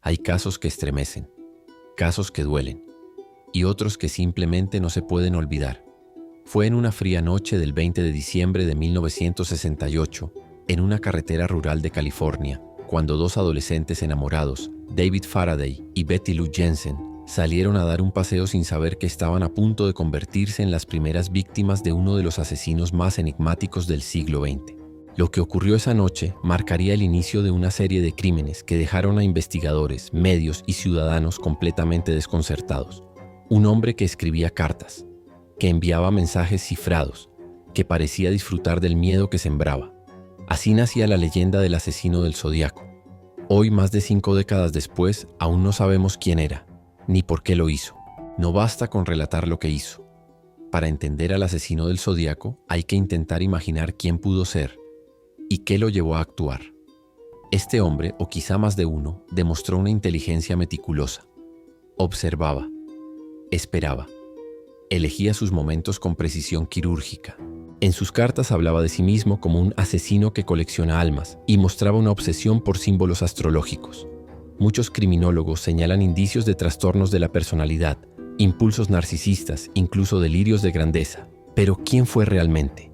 Hay casos que estremecen, casos que duelen, y otros que simplemente no se pueden olvidar. Fue en una fría noche del 20 de diciembre de 1968, en una carretera rural de California, cuando dos adolescentes enamorados, David Faraday y Betty Lou Jensen, salieron a dar un paseo sin saber que estaban a punto de convertirse en las primeras víctimas de uno de los asesinos más enigmáticos del siglo XX. Lo que ocurrió esa noche marcaría el inicio de una serie de crímenes que dejaron a investigadores, medios y ciudadanos completamente desconcertados. Un hombre que escribía cartas, que enviaba mensajes cifrados, que parecía disfrutar del miedo que sembraba. Así nacía la leyenda del asesino del Zodíaco. Hoy, más de 5 décadas después, aún no sabemos quién era, ni por qué lo hizo. No basta con relatar lo que hizo. Para entender al asesino del Zodíaco, hay que intentar imaginar quién pudo ser y qué lo llevó a actuar. Este hombre, o quizá más de uno, demostró una inteligencia meticulosa. Observaba, esperaba, elegía sus momentos con precisión quirúrgica. En sus cartas hablaba de sí mismo como un asesino que colecciona almas y mostraba una obsesión por símbolos astrológicos. Muchos criminólogos señalan indicios de trastornos de la personalidad, impulsos narcisistas, incluso delirios de grandeza. Pero ¿quién fue realmente?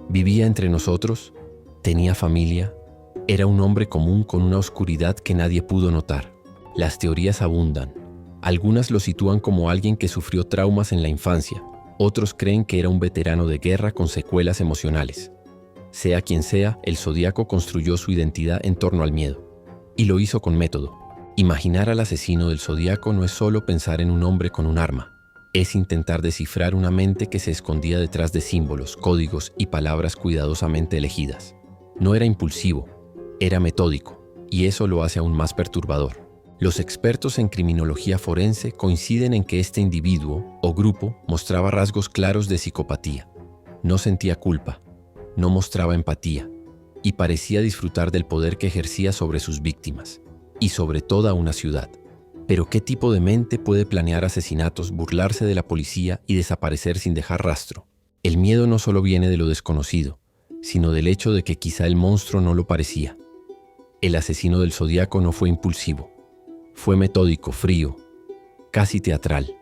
¿Vivía entre nosotros? ¿Tenía familia? Era un hombre común con una oscuridad que nadie pudo notar. Las teorías abundan. Algunas lo sitúan como alguien que sufrió traumas en la infancia. Otros creen que era un veterano de guerra con secuelas emocionales. Sea quien sea, el Zodíaco construyó su identidad en torno al miedo. Y lo hizo con método. Imaginar al asesino del Zodíaco no es solo pensar en un hombre con un arma. Es intentar descifrar una mente que se escondía detrás de símbolos, códigos y palabras cuidadosamente elegidas. No era impulsivo, era metódico, y eso lo hace aún más perturbador. Los expertos en criminología forense coinciden en que este individuo o grupo mostraba rasgos claros de psicopatía. No sentía culpa, no mostraba empatía, y parecía disfrutar del poder que ejercía sobre sus víctimas, y sobre toda una ciudad. Pero ¿qué tipo de mente puede planear asesinatos, burlarse de la policía y desaparecer sin dejar rastro? El miedo no solo viene de lo desconocido, sino del hecho de que quizá el monstruo no lo parecía. El asesino del Zodíaco no fue impulsivo. Fue metódico, frío, casi teatral.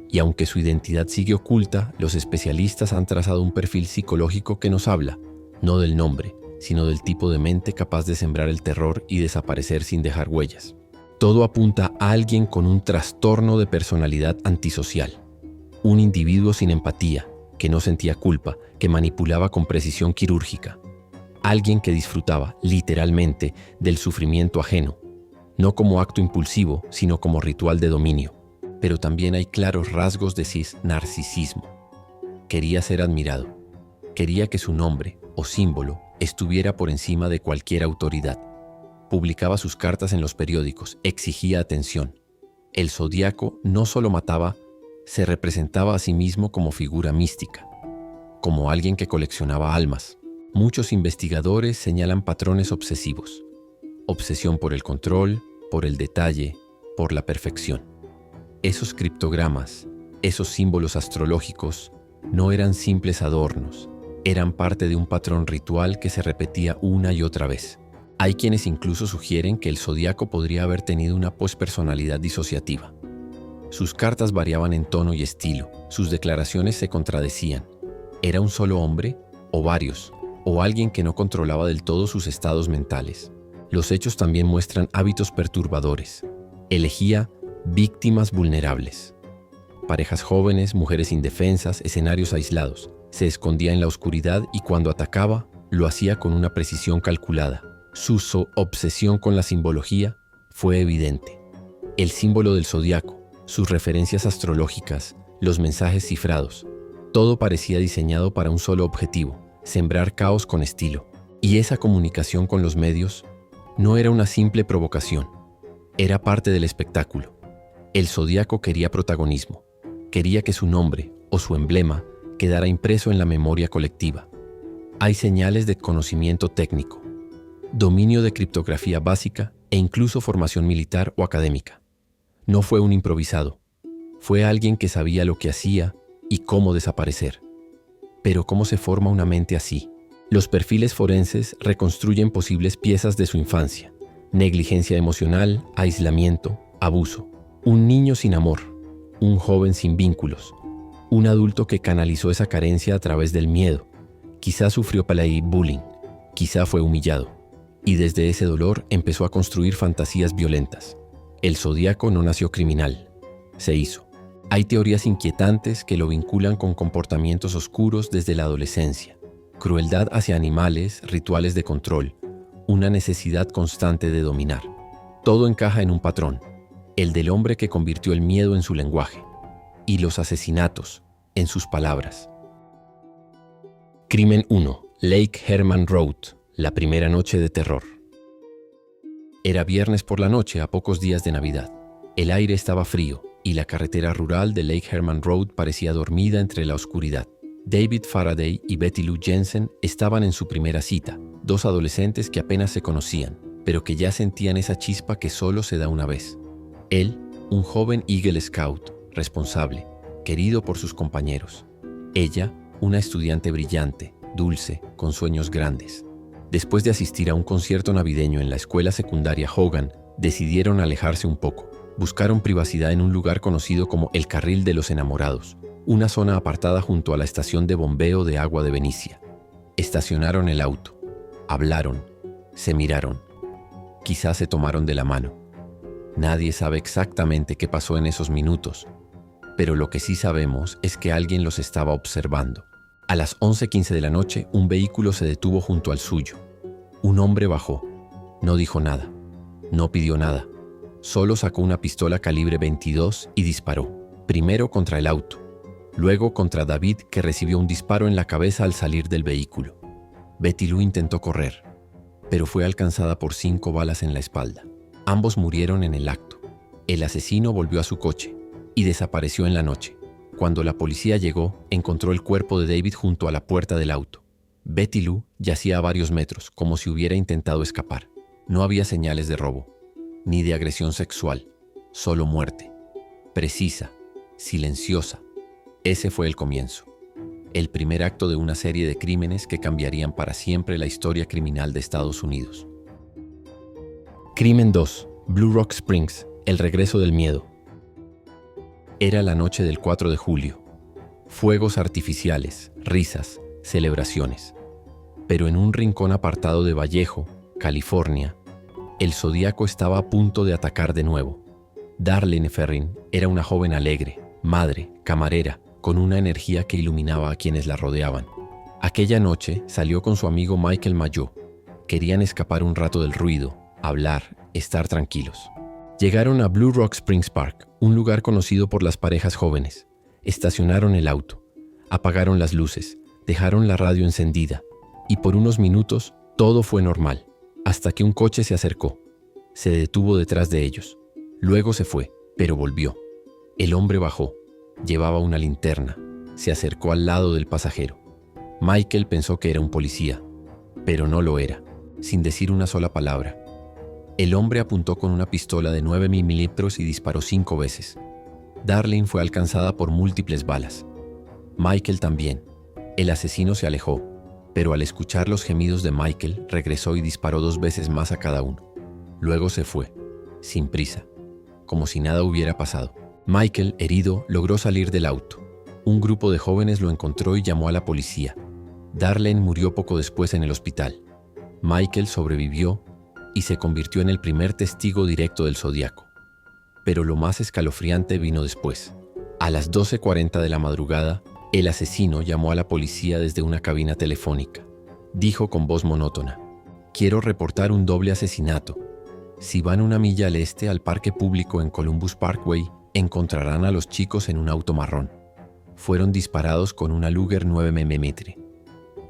Y aunque su identidad sigue oculta, los especialistas han trazado un perfil psicológico que nos habla, no del nombre, sino del tipo de mente capaz de sembrar el terror y desaparecer sin dejar huellas. Todo apunta a alguien con un trastorno de personalidad antisocial. Un individuo sin empatía, que no sentía culpa, que manipulaba con precisión quirúrgica. Alguien que disfrutaba, literalmente, del sufrimiento ajeno, no como acto impulsivo, sino como ritual de dominio. Pero también hay claros rasgos de narcisismo. Quería ser admirado. Quería que su nombre o símbolo estuviera por encima de cualquier autoridad. Publicaba sus cartas en los periódicos, exigía atención. El Zodíaco no solo mataba, se representaba a sí mismo como figura mística, como alguien que coleccionaba almas. Muchos investigadores señalan patrones obsesivos. Obsesión por el control, por el detalle, por la perfección. Esos criptogramas, esos símbolos astrológicos, no eran simples adornos, eran parte de un patrón ritual que se repetía una y otra vez. Hay quienes incluso sugieren que el Zodíaco podría haber tenido una pospersonalidad disociativa. Sus cartas variaban en tono y estilo, sus declaraciones se contradecían. ¿Era un solo hombre? ¿O varios? ¿O alguien que no controlaba del todo sus estados mentales? Los hechos también muestran hábitos perturbadores. Elegía víctimas vulnerables. Parejas jóvenes, mujeres indefensas, escenarios aislados. Se escondía en la oscuridad y cuando atacaba, lo hacía con una precisión calculada. Su obsesión con la simbología fue evidente. El símbolo del Zodíaco, sus referencias astrológicas, los mensajes cifrados, todo parecía diseñado para un solo objetivo, sembrar caos con estilo. Y esa comunicación con los medios no era una simple provocación, era parte del espectáculo. El Zodíaco quería protagonismo, quería que su nombre o su emblema quedara impreso en la memoria colectiva. Hay señales de conocimiento técnico, dominio de criptografía básica e incluso formación militar o académica. No fue un improvisado, fue alguien que sabía lo que hacía y cómo desaparecer. Pero ¿cómo se forma una mente así? Los perfiles forenses reconstruyen posibles piezas de su infancia, Negligencia emocional, aislamiento, abuso. Un niño sin amor, un joven sin vínculos, un adulto que canalizó esa carencia a través del miedo. Quizá sufrió bullying, quizá fue humillado. Y desde ese dolor empezó a construir fantasías violentas. El Zodíaco no nació criminal, se hizo. Hay teorías inquietantes que lo vinculan con comportamientos oscuros desde la adolescencia. Crueldad hacia animales, rituales de control, una necesidad constante de dominar. Todo encaja en un patrón, el del hombre que convirtió el miedo en su lenguaje y los asesinatos en sus palabras. Crimen 1. Lake Herman Road, la primera noche de terror. Era viernes por la noche a pocos días de Navidad. El aire estaba frío y la carretera rural de Lake Herman Road parecía dormida entre la oscuridad. David Faraday y Betty Lou Jensen estaban en su primera cita, dos adolescentes que apenas se conocían, pero que ya sentían esa chispa que solo se da una vez. Él, un joven Eagle Scout, responsable, querido por sus compañeros. Ella, una estudiante brillante, dulce, con sueños grandes. Después de asistir a un concierto navideño en la escuela secundaria Hogan, decidieron alejarse un poco. Buscaron privacidad en un lugar conocido como el Carril de los Enamorados, una zona apartada junto a la estación de bombeo de agua de Benicia. Estacionaron el auto, hablaron, se miraron, quizás se tomaron de la mano. Nadie sabe exactamente qué pasó en esos minutos, pero lo que sí sabemos es que alguien los estaba observando. A las 11:15 de la noche, un vehículo se detuvo junto al suyo. Un hombre bajó, no dijo nada, no pidió nada, solo sacó una pistola calibre 22 y disparó, primero contra el auto, luego contra David, que recibió un disparo en la cabeza al salir del vehículo. Betty Lou intentó correr, pero fue alcanzada por 5 balas en la espalda. Ambos murieron en el acto. El asesino volvió a su coche y desapareció en la noche. Cuando la policía llegó, encontró el cuerpo de David junto a la puerta del auto. Betty Lou yacía a varios metros, como si hubiera intentado escapar. No había señales de robo, ni de agresión sexual, solo muerte. Precisa, silenciosa. Ese fue el comienzo. El primer acto de una serie de crímenes que cambiarían para siempre la historia criminal de Estados Unidos. Crimen 2. Blue Rock Springs, el regreso del miedo. Era la noche del 4 de julio. Fuegos artificiales, risas, celebraciones. Pero en un rincón apartado de Vallejo, California, el Zodíaco estaba a punto de atacar de nuevo. Darlene Ferrin era una joven alegre, madre, camarera, con una energía que iluminaba a quienes la rodeaban. Aquella noche salió con su amigo Michael Mayo. Querían escapar un rato del ruido, hablar, estar tranquilos. Llegaron a Blue Rock Springs Park, un lugar conocido por las parejas jóvenes. Estacionaron el auto, apagaron las luces, dejaron la radio encendida, y por unos minutos todo fue normal, hasta que un coche se acercó. Se detuvo detrás de ellos. Luego se fue, pero volvió. El hombre bajó, llevaba una linterna, se acercó al lado del pasajero. Michael pensó que era un policía, pero no lo era, sin decir una sola palabra. El hombre apuntó con una pistola de 9 milímetros y disparó 5 veces. Darlene fue alcanzada por múltiples balas. Michael también. El asesino se alejó, pero al escuchar los gemidos de Michael, regresó y disparó 2 veces más a cada uno. Luego se fue, sin prisa, como si nada hubiera pasado. Michael, herido, logró salir del auto. Un grupo de jóvenes lo encontró y llamó a la policía. Darlene murió poco después en el hospital. Michael sobrevivió y se convirtió en el primer testigo directo del Zodíaco. Pero lo más escalofriante vino después. A las 12:40 de la madrugada, el asesino llamó a la policía desde una cabina telefónica. Dijo con voz monótona: «Quiero reportar un doble asesinato. Si van una milla al este al parque público en Columbus Parkway, encontrarán a los chicos en un auto marrón. Fueron disparados con una Luger 9 mm.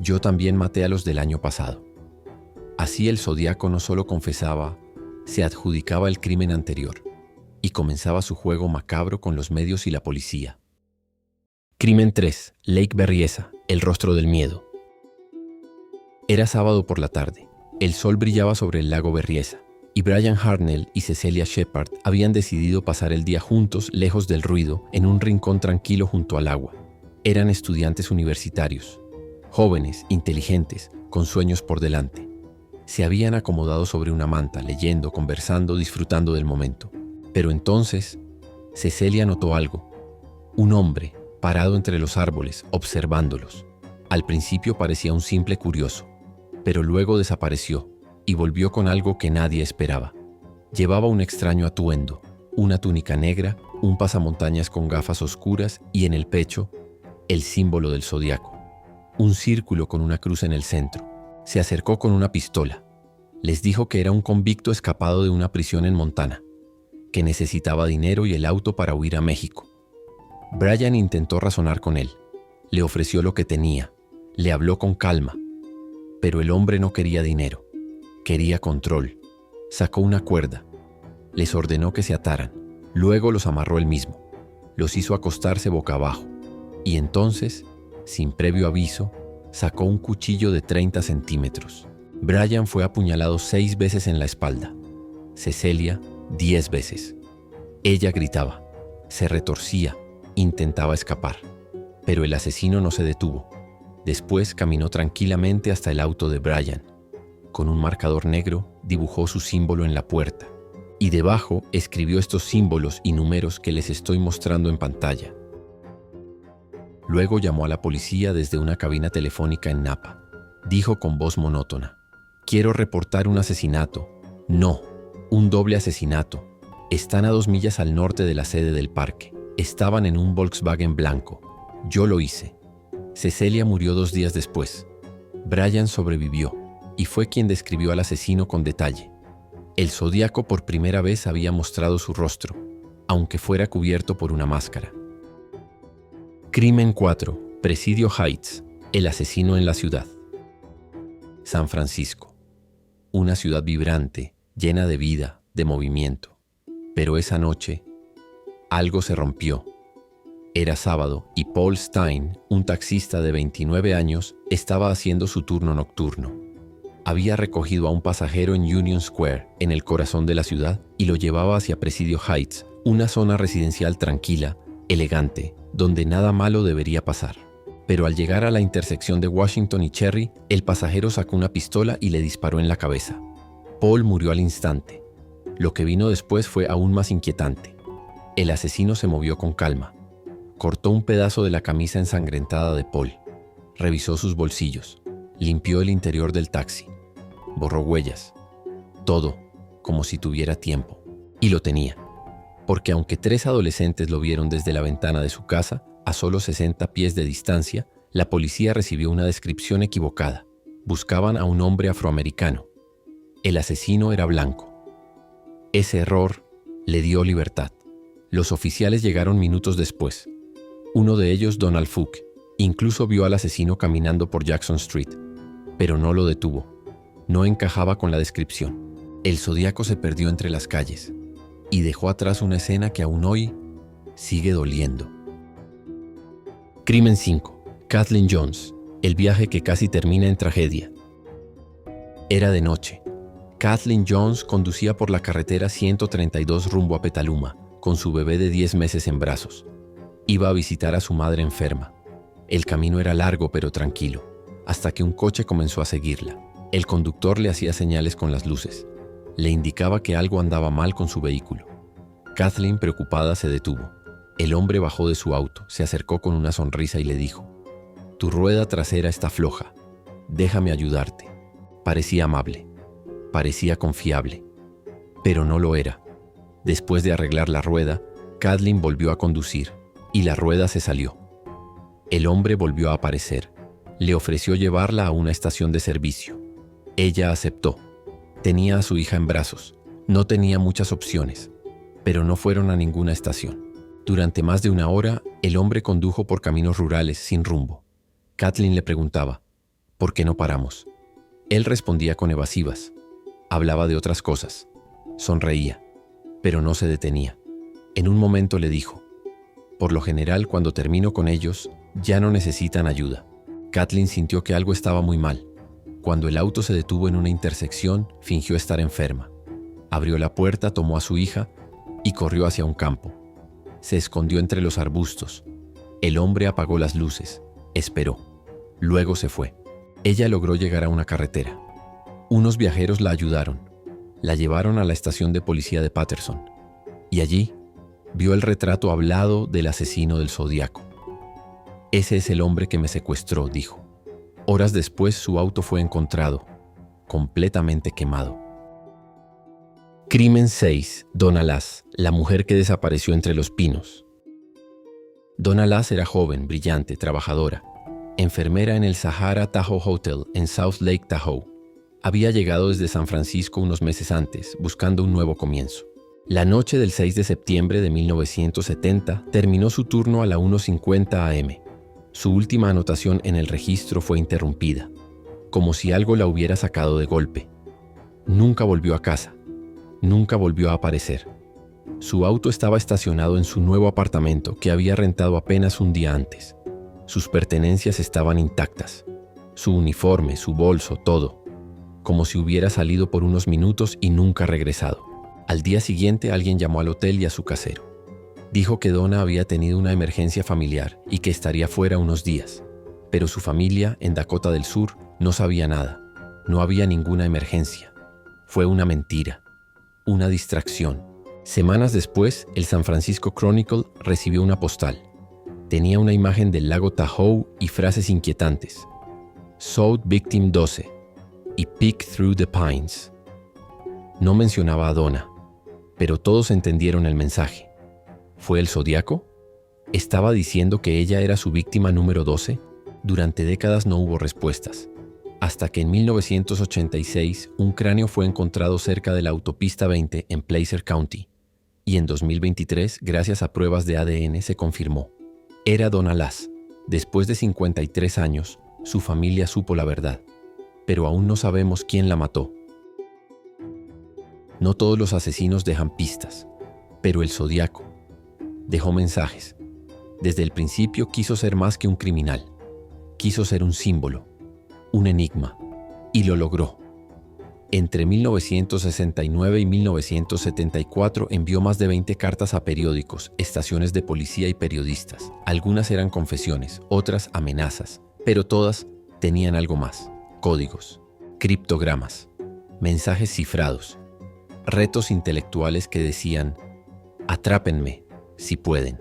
Yo también maté a los del año pasado». Así el Zodíaco no solo confesaba, se adjudicaba el crimen anterior y comenzaba su juego macabro con los medios y la policía. Crimen 3. Lake Berryessa, el rostro del miedo. Era sábado por la tarde. El sol brillaba sobre el lago Berryessa y Brian Hartnell y Cecelia Shepard habían decidido pasar el día juntos, lejos del ruido, en un rincón tranquilo junto al agua. Eran estudiantes universitarios, jóvenes, inteligentes, con sueños por delante. Se habían acomodado sobre una manta, leyendo, conversando, disfrutando del momento. Pero entonces, Cecelia notó algo. Un hombre, parado entre los árboles, observándolos. Al principio parecía un simple curioso, pero luego desapareció y volvió con algo que nadie esperaba. Llevaba un extraño atuendo, una túnica negra, un pasamontañas con gafas oscuras y en el pecho, el símbolo del zodiaco. Un círculo con una cruz en el centro. Se acercó con una pistola. Les dijo que era un convicto escapado de una prisión en Montana, que necesitaba dinero y el auto para huir a México. Brian intentó razonar con él. Le ofreció lo que tenía. Le habló con calma. Pero el hombre no quería dinero. Quería control. Sacó una cuerda. Les ordenó que se ataran. Luego los amarró él mismo. Los hizo acostarse boca abajo. Y entonces, sin previo aviso, sacó un cuchillo de 30 centímetros. Brian fue apuñalado 6 veces en la espalda. Cecelia, 10 veces. Ella gritaba, se retorcía, intentaba escapar. Pero el asesino no se detuvo. Después caminó tranquilamente hasta el auto de Brian. Con un marcador negro dibujó su símbolo en la puerta. Y debajo escribió estos símbolos y números que les estoy mostrando en pantalla. Luego llamó a la policía desde una cabina telefónica en Napa. Dijo con voz monótona: quiero reportar un asesinato. No, un doble asesinato. Están a 2 millas al norte de la sede del parque. Estaban en un Volkswagen blanco. Yo lo hice. Cecelia murió 2 días después. Brian sobrevivió y fue quien describió al asesino con detalle. El zodiaco por primera vez había mostrado su rostro, aunque fuera cubierto por una máscara. Crimen 4. Presidio Heights. El asesino en la ciudad. San Francisco. Una ciudad vibrante, llena de vida, de movimiento. Pero esa noche, algo se rompió. Era sábado y Paul Stein, un taxista de 29 años, estaba haciendo su turno nocturno. Había recogido a un pasajero en Union Square, en el corazón de la ciudad, y lo llevaba hacia Presidio Heights, una zona residencial tranquila, elegante, donde nada malo debería pasar. Pero al llegar a la intersección de Washington y Cherry, el pasajero sacó una pistola y le disparó en la cabeza. Paul murió al instante. Lo que vino después fue aún más inquietante. El asesino se movió con calma. Cortó un pedazo de la camisa ensangrentada de Paul. Revisó sus bolsillos. Limpió el interior del taxi. Borró huellas. Todo, como si tuviera tiempo. Y lo tenía. Porque aunque 3 adolescentes lo vieron desde la ventana de su casa, a solo 60 pies de distancia, la policía recibió una descripción equivocada. Buscaban a un hombre afroamericano. El asesino era blanco. Ese error le dio libertad. Los oficiales llegaron minutos después. Uno de ellos, Donald Fuq, incluso vio al asesino caminando por Jackson Street, pero no lo detuvo. No encajaba con la descripción. El zodiaco se perdió entre las calles y dejó atrás una escena que aún hoy sigue doliendo. Crimen 5. Kathleen Jones. El viaje que casi termina en tragedia. Era de noche. Kathleen Jones conducía por la carretera 132 rumbo a Petaluma, con su bebé de 10 meses en brazos. Iba a visitar a su madre enferma. El camino era largo pero tranquilo, hasta que un coche comenzó a seguirla. El conductor le hacía señales con las luces. Le indicaba que algo andaba mal con su vehículo. Kathleen, preocupada, se detuvo. El hombre bajó de su auto, se acercó con una sonrisa y le dijo: «Tu rueda trasera está floja. Déjame ayudarte». Parecía amable. Parecía confiable. Pero no lo era. Después de arreglar la rueda, Kathleen volvió a conducir y la rueda se salió. El hombre volvió a aparecer. Le ofreció llevarla a una estación de servicio. Ella aceptó. Tenía a su hija en brazos. No tenía muchas opciones, pero no fueron a ninguna estación. Durante más de 1 hora, el hombre condujo por caminos rurales sin rumbo. Kathleen le preguntaba: «¿Por qué no paramos?». Él respondía con evasivas. Hablaba de otras cosas. Sonreía, pero no se detenía. En un momento le dijo: «Por lo general, cuando termino con ellos, ya no necesitan ayuda». Kathleen sintió que algo estaba muy mal. Cuando el auto se detuvo en una intersección, fingió estar enferma. Abrió la puerta, tomó a su hija y corrió hacia un campo. Se escondió entre los arbustos. El hombre apagó las luces. Esperó. Luego se fue. Ella logró llegar a una carretera. Unos viajeros la ayudaron. La llevaron a la estación de policía de Patterson. Y allí vio el retrato hablado del asesino del Zodíaco. Ese es el hombre que me secuestró, dijo. Horas después su auto fue encontrado, completamente quemado. Crimen 6. Donna Lass, la mujer que desapareció entre los pinos. Donna Lass era joven, brillante, trabajadora, enfermera en el Sahara Tahoe Hotel en South Lake Tahoe. Había llegado desde San Francisco unos meses antes, buscando un nuevo comienzo. La noche del 6 de septiembre de 1970 terminó su turno a la 1:50 am. Su última anotación en el registro fue interrumpida, como si algo la hubiera sacado de golpe. Nunca volvió a casa. Nunca volvió a aparecer. Su auto estaba estacionado en su nuevo apartamento que había rentado apenas un día antes. Sus pertenencias estaban intactas. Su uniforme, su bolso, todo. Como si hubiera salido por unos minutos y nunca regresado. Al día siguiente alguien llamó al hotel y a su casero. Dijo que Donna había tenido una emergencia familiar y que estaría fuera unos días. Pero su familia, en Dakota del Sur, no sabía nada. No había ninguna emergencia. Fue una mentira. Una distracción. Semanas después, el San Francisco Chronicle recibió una postal. Tenía una imagen del lago Tahoe y frases inquietantes. South Victim 12 y Peek Through the Pines. No mencionaba a Donna, pero todos entendieron el mensaje. ¿Fue el Zodíaco? ¿Estaba diciendo que ella era su víctima número 12? Durante décadas no hubo respuestas. Hasta que en 1986 un cráneo fue encontrado cerca de la autopista 20 en Placer County. Y en 2023, gracias a pruebas de ADN, se confirmó. Era Donna Lass. Después de 53 años, su familia supo la verdad. Pero aún no sabemos quién la mató. No todos los asesinos dejan pistas, pero el Zodíaco dejó mensajes. Desde el principio quiso ser más que un criminal. Quiso ser un símbolo. Un enigma, y lo logró. Entre 1969 y 1974 envió más de 20 cartas a periódicos, estaciones de policía y periodistas. Algunas eran confesiones, otras amenazas, pero todas tenían algo más: códigos, criptogramas, mensajes cifrados, retos intelectuales que decían: atrápenme, si pueden.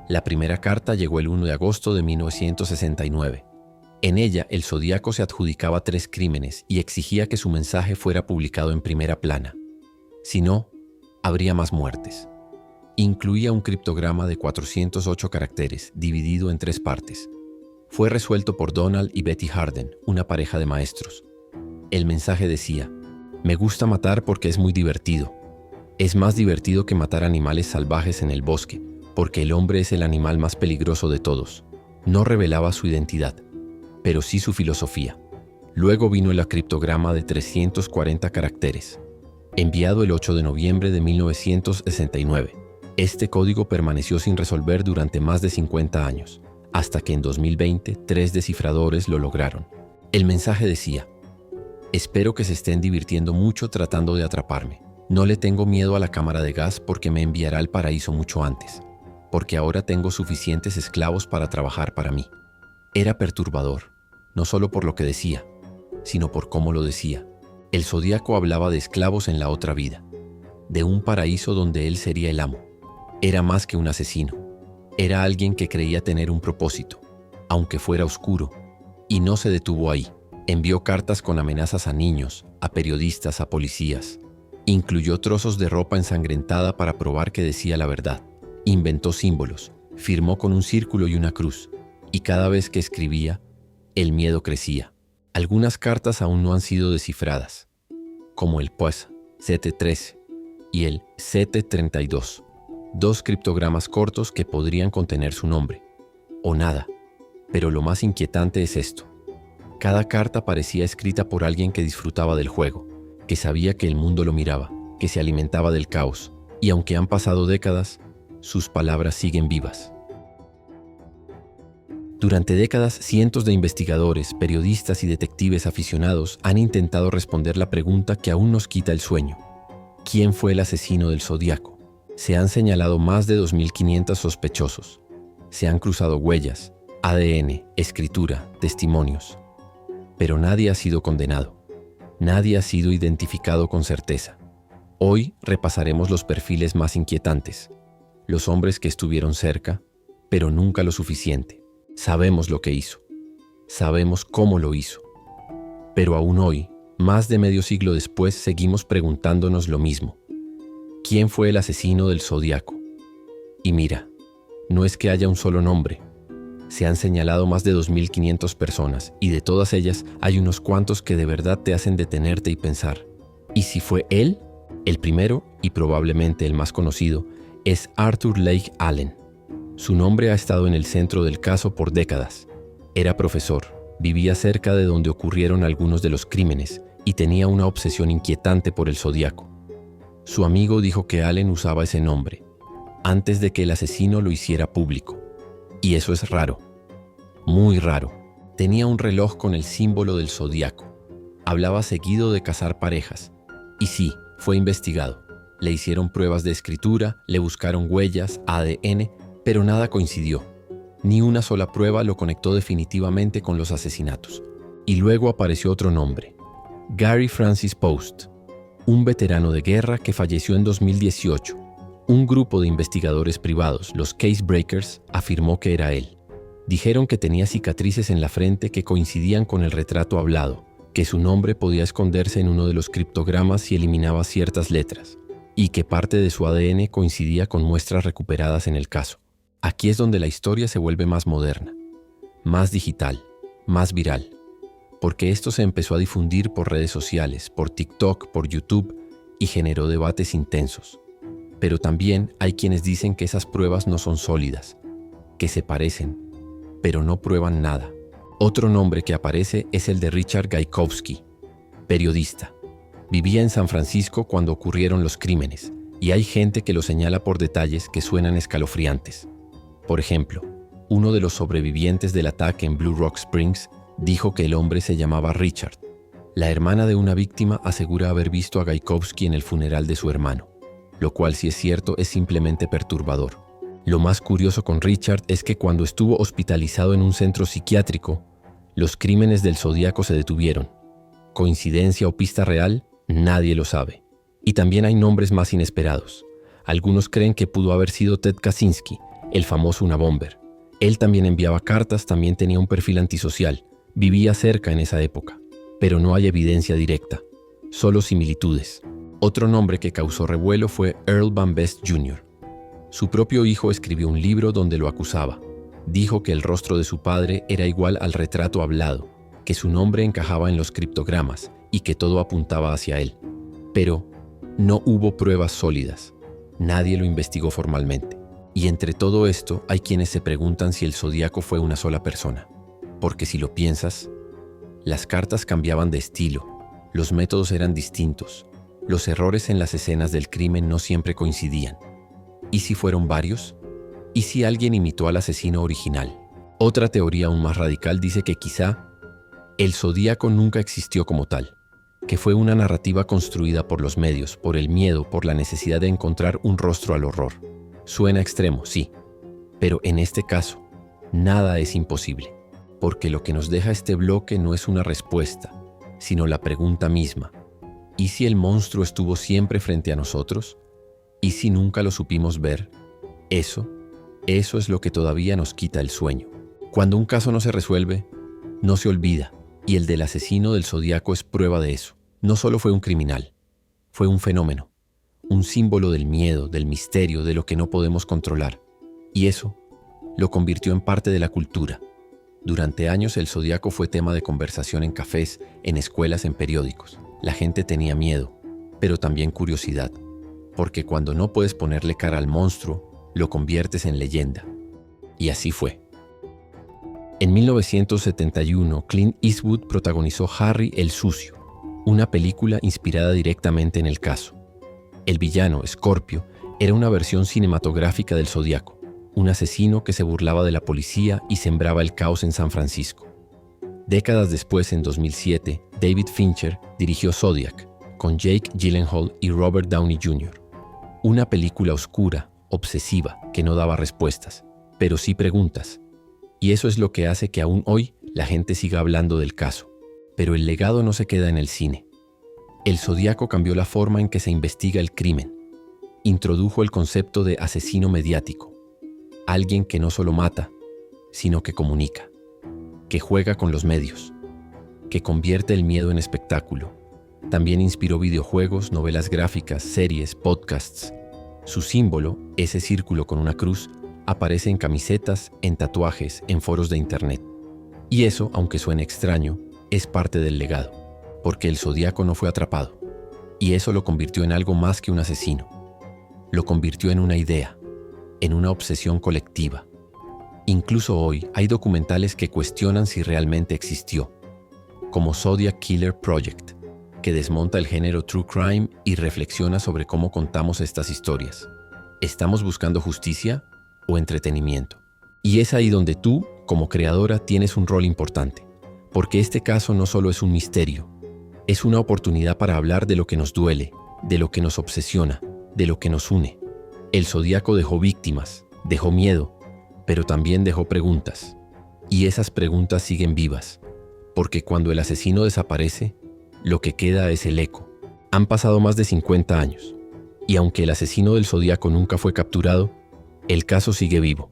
La primera carta llegó el 1 de agosto de 1969. En ella, el Zodíaco se adjudicaba 3 crímenes y exigía que su mensaje fuera publicado en primera plana. Si no, habría más muertes. Incluía un criptograma de 408 caracteres, dividido en 3 partes. Fue resuelto por Donald y Betty Harden, una pareja de maestros. El mensaje decía: me gusta matar porque es muy divertido. Es más divertido que matar animales salvajes en el bosque, porque el hombre es el animal más peligroso de todos. No revelaba su identidad, pero sí su filosofía. Luego vino el criptograma de 340 caracteres, enviado el 8 de noviembre de 1969. Este código permaneció sin resolver durante más de 50 años, hasta que en 2020 3 descifradores lo lograron. El mensaje decía: espero que se estén divirtiendo mucho tratando de atraparme. No le tengo miedo a la cámara de gas porque me enviará al paraíso mucho antes, porque ahora tengo suficientes esclavos para trabajar para mí. Era perturbador, no solo por lo que decía, sino por cómo lo decía. El Zodíaco hablaba de esclavos en la otra vida, de un paraíso donde él sería el amo. Era más que un asesino. Era alguien que creía tener un propósito, aunque fuera oscuro, y no se detuvo ahí. Envió cartas con amenazas a niños, a periodistas, a policías. Incluyó trozos de ropa ensangrentada para probar que decía la verdad. Inventó símbolos, firmó con un círculo y una cruz. Y cada vez que escribía, el miedo crecía. Algunas cartas aún no han sido descifradas, como el POES CT13 y el CT32, 2 criptogramas cortos que podrían contener su nombre, o nada. Pero lo más inquietante es esto: cada carta parecía escrita por alguien que disfrutaba del juego, que sabía que el mundo lo miraba, que se alimentaba del caos, y aunque han pasado décadas, sus palabras siguen vivas. Durante décadas, cientos de investigadores, periodistas y detectives aficionados han intentado responder la pregunta que aún nos quita el sueño: ¿quién fue el asesino del Zodíaco? Se han señalado más de 2.500 sospechosos. Se han cruzado huellas, ADN, escritura, testimonios. Pero nadie ha sido condenado. Nadie ha sido identificado con certeza. Hoy repasaremos los perfiles más inquietantes, los hombres que estuvieron cerca, pero nunca lo suficiente. Sabemos lo que hizo, sabemos cómo lo hizo, pero aún hoy, más de medio siglo después, seguimos preguntándonos lo mismo. ¿Quién fue el asesino del Zodíaco? Y mira, no es que haya un solo nombre. Se han señalado más de 2.500 personas y de todas ellas hay unos cuantos que de verdad te hacen detenerte y pensar. ¿Y si fue él? El primero, y probablemente el más conocido, es Arthur Leigh Allen. Su nombre ha estado en el centro del caso por décadas. Era profesor, vivía cerca de donde ocurrieron algunos de los crímenes y tenía una obsesión inquietante por el Zodíaco. Su amigo dijo que Allen usaba ese nombre antes de que el asesino lo hiciera público. Y eso es raro, muy raro. Tenía un reloj con el símbolo del Zodíaco. Hablaba seguido de cazar parejas. Y sí, fue investigado. Le hicieron pruebas de escritura, le buscaron huellas, ADN, pero nada coincidió. Ni una sola prueba lo conectó definitivamente con los asesinatos. Y luego apareció otro nombre, Gary Francis Post, un veterano de guerra que falleció en 2018. Un grupo de investigadores privados, los Case Breakers, afirmó que era él. Dijeron que tenía cicatrices en la frente que coincidían con el retrato hablado, que su nombre podía esconderse en uno de los criptogramas si eliminaba ciertas letras, y que parte de su ADN coincidía con muestras recuperadas en el caso. Aquí es donde la historia se vuelve más moderna, más digital, más viral, porque esto se empezó a difundir por redes sociales, por TikTok, por YouTube, y generó debates intensos. Pero también hay quienes dicen que esas pruebas no son sólidas, que se parecen, pero no prueban nada. Otro nombre que aparece es el de Richard Gaikowski, periodista. Vivía en San Francisco cuando ocurrieron los crímenes, y hay gente que lo señala por detalles que suenan escalofriantes. Por ejemplo, uno de los sobrevivientes del ataque en Blue Rock Springs dijo que el hombre se llamaba Richard. La hermana de una víctima asegura haber visto a Gaikowski en el funeral de su hermano, lo cual, si es cierto, es simplemente perturbador. Lo más curioso con Richard es que cuando estuvo hospitalizado en un centro psiquiátrico, los crímenes del Zodíaco se detuvieron. ¿Coincidencia o pista real? Nadie lo sabe. Y también hay nombres más inesperados. Algunos creen que pudo haber sido Ted Kaczynski, el famoso Unabomber. Él también enviaba cartas, también tenía un perfil antisocial. Vivía cerca en esa época. Pero no hay evidencia directa, solo similitudes. Otro nombre que causó revuelo fue Earl Van Best Jr. Su propio hijo escribió un libro donde lo acusaba. Dijo que el rostro de su padre era igual al retrato hablado, que su nombre encajaba en los criptogramas y que todo apuntaba hacia él. Pero no hubo pruebas sólidas. Nadie lo investigó formalmente. Y entre todo esto hay quienes se preguntan si el Zodíaco fue una sola persona. Porque si lo piensas, las cartas cambiaban de estilo, los métodos eran distintos, los errores en las escenas del crimen no siempre coincidían. ¿Y si fueron varios? ¿Y si alguien imitó al asesino original? Otra teoría aún más radical dice que quizá el Zodíaco nunca existió como tal, que fue una narrativa construida por los medios, por el miedo, por la necesidad de encontrar un rostro al horror. Suena extremo, sí, pero en este caso, nada es imposible, porque lo que nos deja este bloque no es una respuesta, sino la pregunta misma. ¿Y si el monstruo estuvo siempre frente a nosotros? ¿Y si nunca lo supimos ver? Eso es lo que todavía nos quita el sueño. Cuando un caso no se resuelve, no se olvida, y el del asesino del Zodíaco es prueba de eso. No solo fue un criminal, fue un fenómeno, un símbolo del miedo, del misterio, de lo que no podemos controlar. Y eso lo convirtió en parte de la cultura. Durante años el Zodíaco fue tema de conversación en cafés, en escuelas, en periódicos. La gente tenía miedo, pero también curiosidad, porque cuando no puedes ponerle cara al monstruo, lo conviertes en leyenda. Y así fue. En 1971, Clint Eastwood protagonizó Harry el Sucio, una película inspirada directamente en el caso. El villano, Scorpio, era una versión cinematográfica del Zodíaco, un asesino que se burlaba de la policía y sembraba el caos en San Francisco. Décadas después, en 2007, David Fincher dirigió Zodiac, con Jake Gyllenhaal y Robert Downey Jr. Una película oscura, obsesiva, que no daba respuestas, pero sí preguntas. Y eso es lo que hace que aún hoy la gente siga hablando del caso. Pero el legado no se queda en el cine. El Zodíaco cambió la forma en que se investiga el crimen. Introdujo el concepto de asesino mediático, alguien que no solo mata, sino que comunica, que juega con los medios, que convierte el miedo en espectáculo. También inspiró videojuegos, novelas gráficas, series, podcasts. Su símbolo, ese círculo con una cruz, aparece en camisetas, en tatuajes, en foros de internet. Y eso, aunque suene extraño, es parte del legado, porque el Zodíaco no fue atrapado. Y eso lo convirtió en algo más que un asesino. Lo convirtió en una idea, en una obsesión colectiva. Incluso hoy hay documentales que cuestionan si realmente existió, como Zodiac Killer Project, que desmonta el género true crime y reflexiona sobre cómo contamos estas historias. ¿Estamos buscando justicia o entretenimiento? Y es ahí donde tú, como creadora, tienes un rol importante, porque este caso no solo es un misterio, es una oportunidad para hablar de lo que nos duele, de lo que nos obsesiona, de lo que nos une. El Zodíaco dejó víctimas, dejó miedo, pero también dejó preguntas. Y esas preguntas siguen vivas, porque cuando el asesino desaparece, lo que queda es el eco. Han pasado más de 50 años, y aunque el asesino del Zodíaco nunca fue capturado, el caso sigue vivo.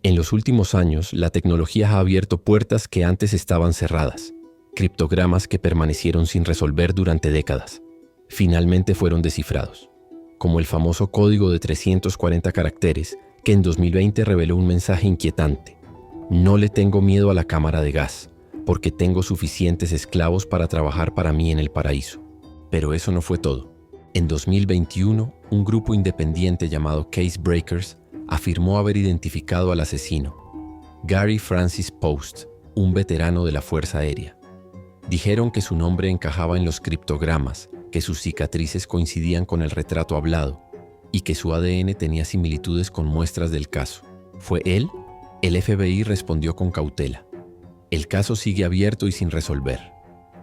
En los últimos años, la tecnología ha abierto puertas que antes estaban cerradas, criptogramas que permanecieron sin resolver durante décadas. Finalmente fueron descifrados, como el famoso código de 340 caracteres que en 2020 reveló un mensaje inquietante. No le tengo miedo a la cámara de gas, porque tengo suficientes esclavos para trabajar para mí en el paraíso. Pero eso no fue todo. En 2021, un grupo independiente llamado Case Breakers afirmó haber identificado al asesino, Gary Francis Post, un veterano de la Fuerza Aérea. Dijeron que su nombre encajaba en los criptogramas, que sus cicatrices coincidían con el retrato hablado y que su ADN tenía similitudes con muestras del caso. ¿Fue él? El FBI respondió con cautela. El caso sigue abierto y sin resolver.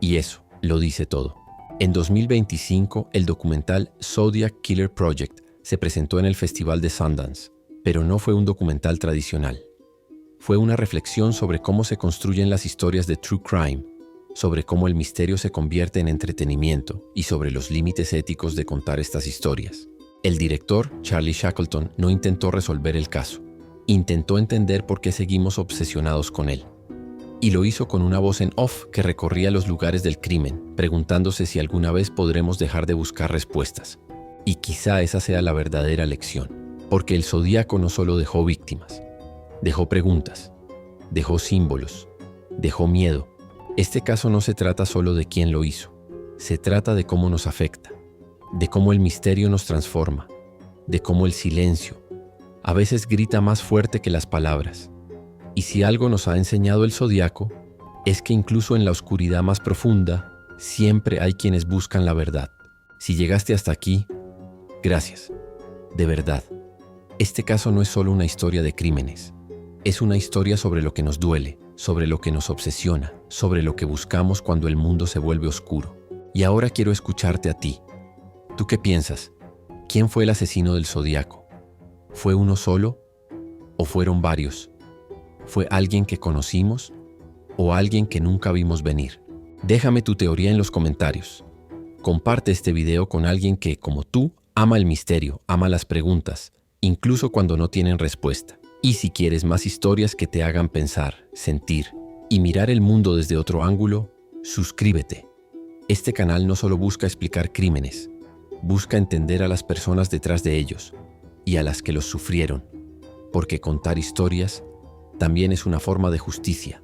Y eso lo dice todo. En 2025, el documental Zodiac Killer Project se presentó en el Festival de Sundance, pero no fue un documental tradicional. Fue una reflexión sobre cómo se construyen las historias de true crime, sobre cómo el misterio se convierte en entretenimiento y sobre los límites éticos de contar estas historias. El director, Charlie Shackleton, no intentó resolver el caso. Intentó entender por qué seguimos obsesionados con él. Y lo hizo con una voz en off que recorría los lugares del crimen, preguntándose si alguna vez podremos dejar de buscar respuestas. Y quizá esa sea la verdadera lección, porque el Zodíaco no solo dejó víctimas, dejó preguntas, dejó símbolos, dejó miedo. Este caso no se trata solo de quién lo hizo, se trata de cómo nos afecta, de cómo el misterio nos transforma, de cómo el silencio a veces grita más fuerte que las palabras. Y si algo nos ha enseñado el Zodíaco, es que incluso en la oscuridad más profunda, siempre hay quienes buscan la verdad. Si llegaste hasta aquí, gracias. De verdad. Este caso no es solo una historia de crímenes. Es una historia sobre lo que nos duele, sobre lo que nos obsesiona, sobre lo que buscamos cuando el mundo se vuelve oscuro. Y ahora quiero escucharte a ti. ¿Tú qué piensas? ¿Quién fue el asesino del Zodíaco? ¿Fue uno solo? ¿O fueron varios? ¿Fue alguien que conocimos? ¿O alguien que nunca vimos venir? Déjame tu teoría en los comentarios. Comparte este video con alguien que, como tú, ama el misterio, ama las preguntas, incluso cuando no tienen respuesta. Y si quieres más historias que te hagan pensar, sentir y mirar el mundo desde otro ángulo, suscríbete. Este canal no solo busca explicar crímenes, busca entender a las personas detrás de ellos y a las que los sufrieron, porque contar historias también es una forma de justicia.